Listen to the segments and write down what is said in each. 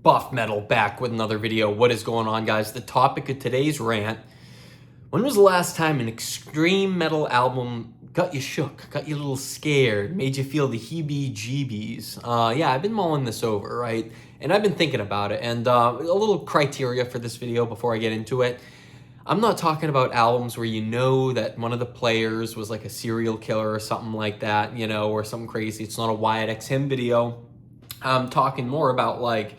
Buffmetal back with another video. What is going on, guys? The topic of today's rant: when was the last time an extreme metal album got you shook, got you a little scared, made you feel the heebie-jeebies? Yeah, I've been mulling this over, right? And I've been thinking about it, and a little criteria for this video before I get into it. I'm not talking about albums where you know that one of the players was like a serial killer or something like that, you know, or something crazy. It's not a Wyatt X Him video. I'm talking more about like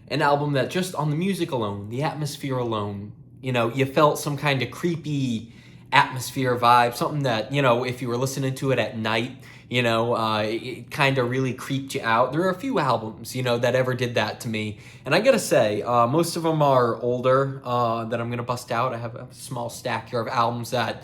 an album that just on the music alone, the atmosphere alone, you know, you felt some kind of creepy atmosphere vibe, something that, you know, if you were listening to it at night, you know, it kind of really creeped you out. There are a few albums, you know, that ever did that to me. And I gotta say, most of them are older that I'm gonna bust out. I have a small stack here of albums that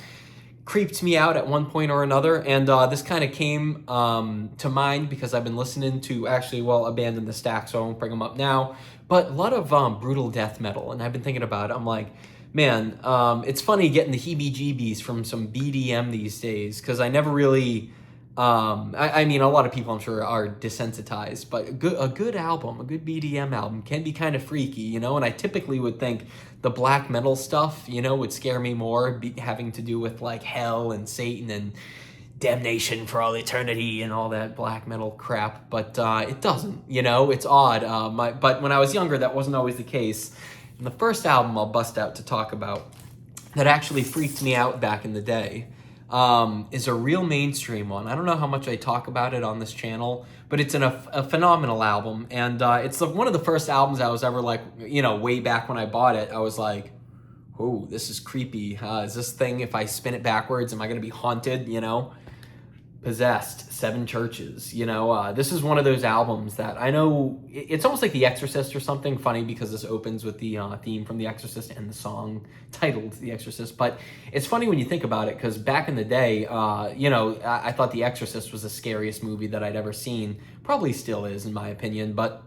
creeped me out at one point or another. And this kind of came to mind because I've been listening to, actually, well, abandon the stack, so I won't bring them up now. But a lot of brutal death metal. And I've been thinking about it. I'm like, man, it's funny getting the heebie-jeebies from some BDM these days, because I never really, I mean, a lot of people I'm sure are desensitized, but a good album, a good BDM album can be kind of freaky, you know, and I typically would think the black metal stuff, you know, would scare me more, having to do with like hell and Satan and damnation for all eternity and all that black metal crap, but it doesn't, you know, it's odd. But when I was younger, that wasn't always the case. And the first album I'll bust out to talk about that actually freaked me out back in the day is a real mainstream one. I don't know how much I talk about it on this channel, but it's a phenomenal album. And it's one of the first albums I was ever like, you know, way back when I bought it, I was like, oh, this is creepy. Is this thing, if I spin it backwards, am I going to be haunted, you know? Possessed, Seven Churches, you know, this is one of those albums that I know, it's almost like The Exorcist or something, funny because this opens with the theme from The Exorcist and the song titled The Exorcist, but it's funny when you think about it, because back in the day, you know, I thought The Exorcist was the scariest movie that I'd ever seen, probably still is in my opinion, but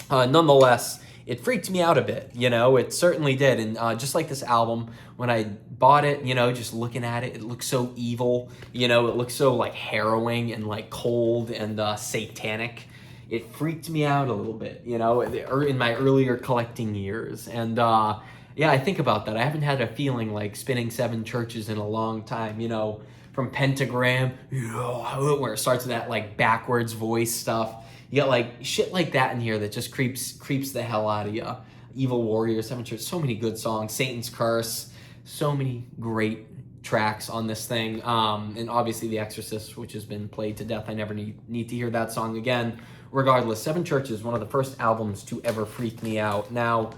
nonetheless, it freaked me out a bit, you know, it certainly did. And just like this album, when I bought it, you know, just looking at it, it looked so evil, you know, it looked so like harrowing and like cold and satanic. It freaked me out a little bit, you know, in my earlier collecting years. And yeah, I think about that. I haven't had a feeling like spinning Seven Churches in a long time, you know, from Pentagram, where it starts with that like backwards voice stuff. You got like shit like that in here that just creeps the hell out of you. Evil Warrior, Seven Churches, so many good songs. Satan's Curse, so many great tracks on this thing. And obviously The Exorcist, which has been played to death. I never need to hear that song again. Regardless, Seven Churches, one of the first albums to ever freak me out. Now,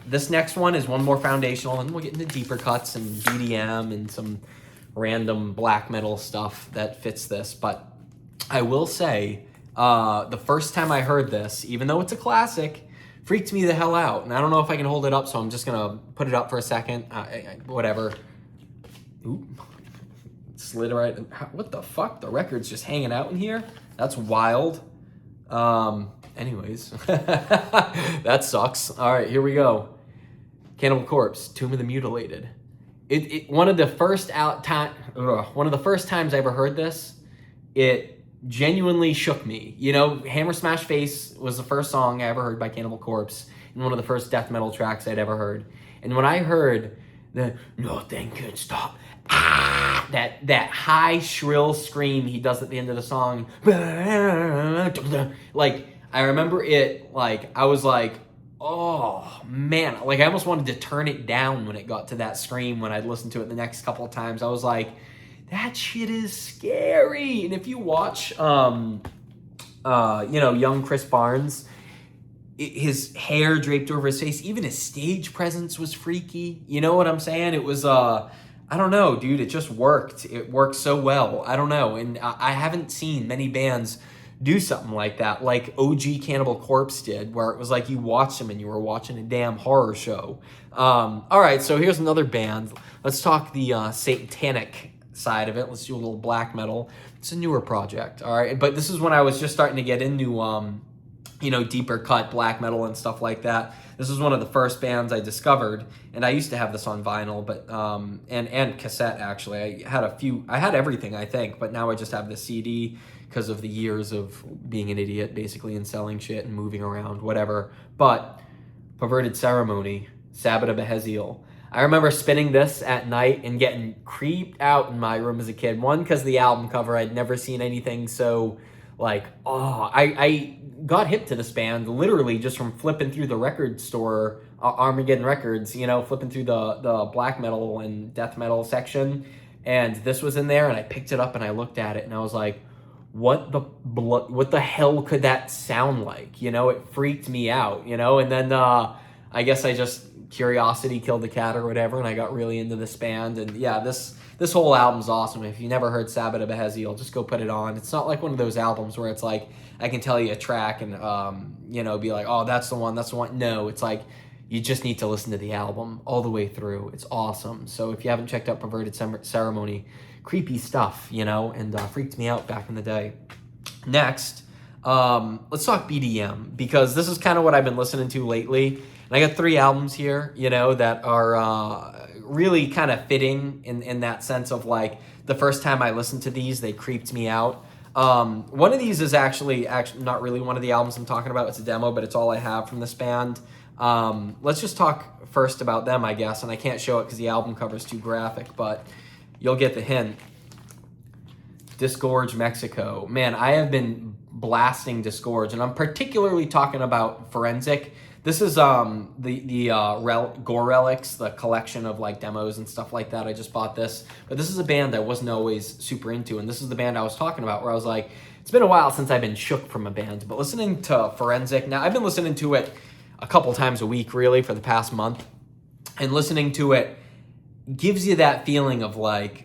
this next one is one more foundational, and we'll get into deeper cuts and BDM and some random black metal stuff that fits this. But I will say, the first time I heard this, even though it's a classic, freaked me the hell out. And I don't know if I can hold it up, so I'm just gonna put it up for a second. Whatever. Oop. Slid right. What the fuck? The record's just hanging out in here? That's wild. Anyways. That sucks. All right, here we go. Cannibal Corpse, Tomb of the Mutilated. One of the first times I ever heard this, it genuinely shook me. You know, Hammer Smash Face was the first song I ever heard by Cannibal Corpse and one of the first death metal tracks I'd ever heard. And when I heard the "Nothing Can Stop," that high shrill scream he does at the end of the song, like I remember it, like I was like, oh man, like I almost wanted to turn it down when it got to that scream. When I'd listened to it the next couple of times, I was like, that shit is scary. And if you watch, you know, young Chris Barnes, his hair draped over his face, even his stage presence was freaky. You know what I'm saying? It was, I don't know, dude, it just worked. It worked so well. I don't know. And I haven't seen many bands do something like that, like OG Cannibal Corpse did, where it was like you watched them and you were watching a damn horror show. All right, so here's another band. Let's talk the satanic side of it. Let's do a little black metal. It's a newer project, all right? But this is when I was just starting to get into you know, deeper cut black metal and stuff like that. This was one of the first bands I discovered, and I used to have this on vinyl, but and cassette actually. I had everything, I think, but now I just have the CD because of the years of being an idiot basically and selling shit and moving around, whatever. But Perverted Ceremony, Sabbath of Beheziel. I remember spinning this at night and getting creeped out in my room as a kid. One, because the album cover, I'd never seen anything so like, oh, I got hip to this band literally just from flipping through the record store, Armageddon Records, you know, flipping through the black metal and death metal section, and this was in there, and I picked it up and I looked at it and I was like, what the hell could that sound like? You know, it freaked me out, you know, and then I guess curiosity killed the cat or whatever, and I got really into this band, and yeah, this whole album's awesome. If you never heard Sabbath of Beheziel, just go put it on. It's not like one of those albums where it's like, I can tell you a track and, you know, be like, oh, that's the one. No, it's like, you just need to listen to the album all the way through. It's awesome. So if you haven't checked out Perverted Ceremony, creepy stuff, you know, and freaked me out back in the day. Next, let's talk BDM, because this is kind of what I've been listening to lately. And I got 3 albums here, you know, that are really kind of fitting in that sense of like, the first time I listened to these, they creeped me out. One of these is actually not really one of the albums I'm talking about. It's a demo, but it's all I have from this band. Let's just talk first about them, I guess. And I can't show it because the album cover is too graphic, but you'll get the hint. Disgorge, Mexico. Man, I have been blasting Disgorge, and I'm particularly talking about Forensic. This is Gore Relics, the collection of like demos and stuff like that. I just bought this, but this is a band I wasn't always super into, and this is the band I was talking about where I was like, it's been a while since I've been shook from a band, but listening to Forensic, now I've been listening to it a couple times a week really for the past month, and listening to it gives you that feeling of like,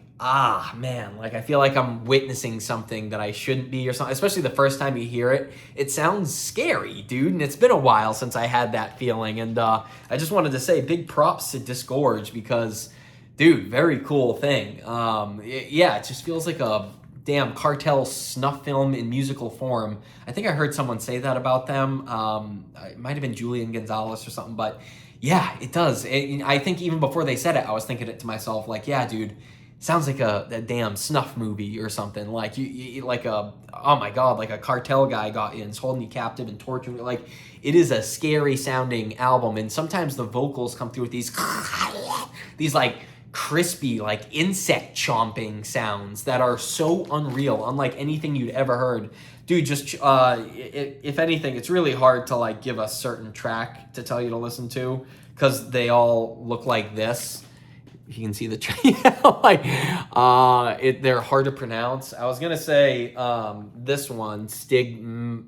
man, like I feel like I'm witnessing something that I shouldn't be or something, especially the first time you hear it. It sounds scary, dude, and it's been a while since I had that feeling, and I just wanted to say big props to Disgorge because, dude, very cool thing. Yeah, it just feels like a damn cartel snuff film in musical form. I think I heard someone say that about them. It might have been Julian Gonzalez or something, but yeah, it does. I think even before they said it, I was thinking it to myself, like, yeah, dude, sounds like a damn snuff movie or something. Like you like oh my god, like a cartel guy got in, is holding you captive and torturing you. Like, it is a scary sounding album, and sometimes the vocals come through with these like crispy, like insect chomping sounds that are so unreal, unlike anything you'd ever heard. Dude, just if anything, it's really hard to like give a certain track to tell you to listen to because they all look like this. You can see the they're hard to pronounce. I was gonna say this one, Stigma.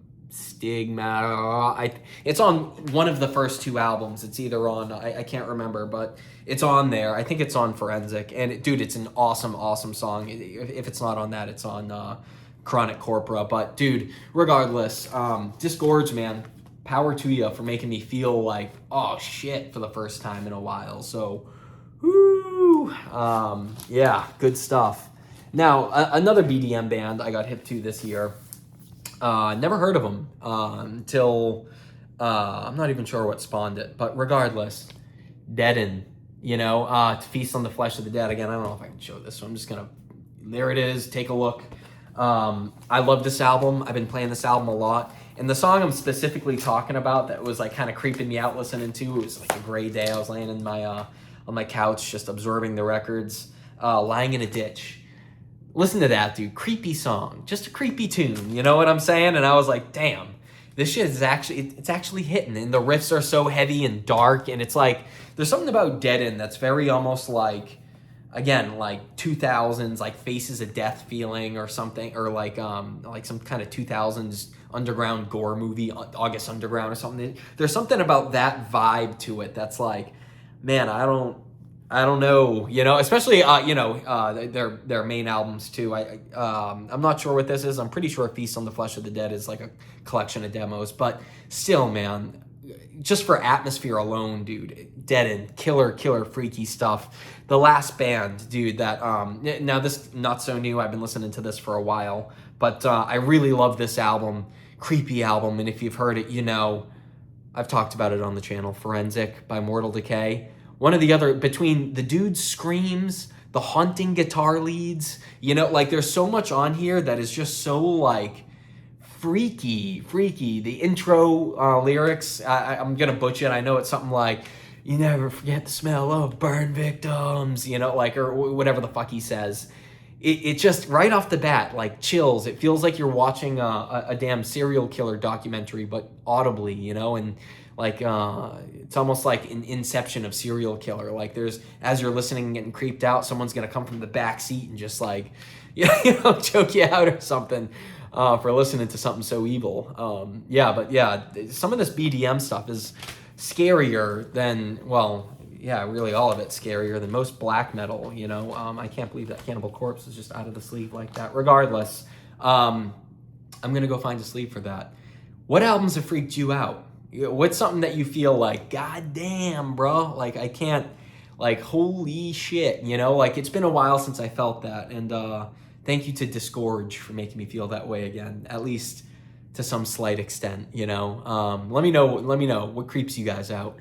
It's on one of the first 2 albums. It's either on I can't remember, but it's on there. I think it's on Forensic, and dude, it's an awesome song. If it's not on that, it's on Chronic Corpora. But dude, regardless, Disgorge, man, power to you for making me feel like, oh shit, for the first time in a while. So. Woo! Yeah, good stuff. Now, another BDM band I got hip to this year. Never heard of them until I'm not even sure what spawned it, but regardless, Deaden. You know, to Feast on the Flesh of the Dead. Again, I don't know if I can show this, so I'm just gonna. There it is. Take a look. I love this album. I've been playing this album a lot. And the song I'm specifically talking about that was like kind of creeping me out listening to, it was like a gray day. I was laying in my on my couch just absorbing the records, Lying in a Ditch. Listen to that, dude. Creepy song. Just a creepy tune. You know what I'm saying? And I was like, damn, this shit is it's actually hitting. And the riffs are so heavy and dark. And it's like, there's something about Deaden that's very almost like, again, like 2000s, like Faces of Death feeling or something. Or like some kind of 2000s underground gore movie, August Underground or something. There's something about that vibe to it that's like, man, I don't know, you know, especially, their main albums too. I'm not sure what this is. I'm pretty sure Feast on the Flesh of the Dead is like a collection of demos, but still, man, just for atmosphere alone, dude, Deaden, killer, freaky stuff. The Last Band, dude, that, now this, not so new. I've been listening to this for a while, but I really love this album. creepy album, and if you've heard it, you know, I've talked about it on the channel, Forensic by Mortal Decay. One of the other, between the dude's screams, the haunting guitar leads, you know, like there's so much on here that is just so like freaky. The intro lyrics, I'm gonna butcher it. I know it's something like, you never forget the smell of burn victims, you know, like, or whatever the fuck he says. It just, right off the bat, like chills. It feels like you're watching a damn serial killer documentary, but audibly, you know, and like, it's almost like an inception of serial killer. Like there's, as you're listening and getting creeped out, someone's gonna come from the back seat and just like, you know, choke you out or something for listening to something so evil. Yeah, but yeah, some of this BDM stuff is scarier than, well, yeah, really all of it's scarier than most black metal, you know. I can't believe that Cannibal Corpse is just out of the sleeve like that. Regardless, I'm going to go find a sleeve for that. What albums have freaked you out? What's something that you feel like, God damn, bro, like I can't, like, holy shit, you know? Like, it's been a while since I felt that, and thank you to Disgorge for making me feel that way again, at least to some slight extent, you know? Let me know what creeps you guys out.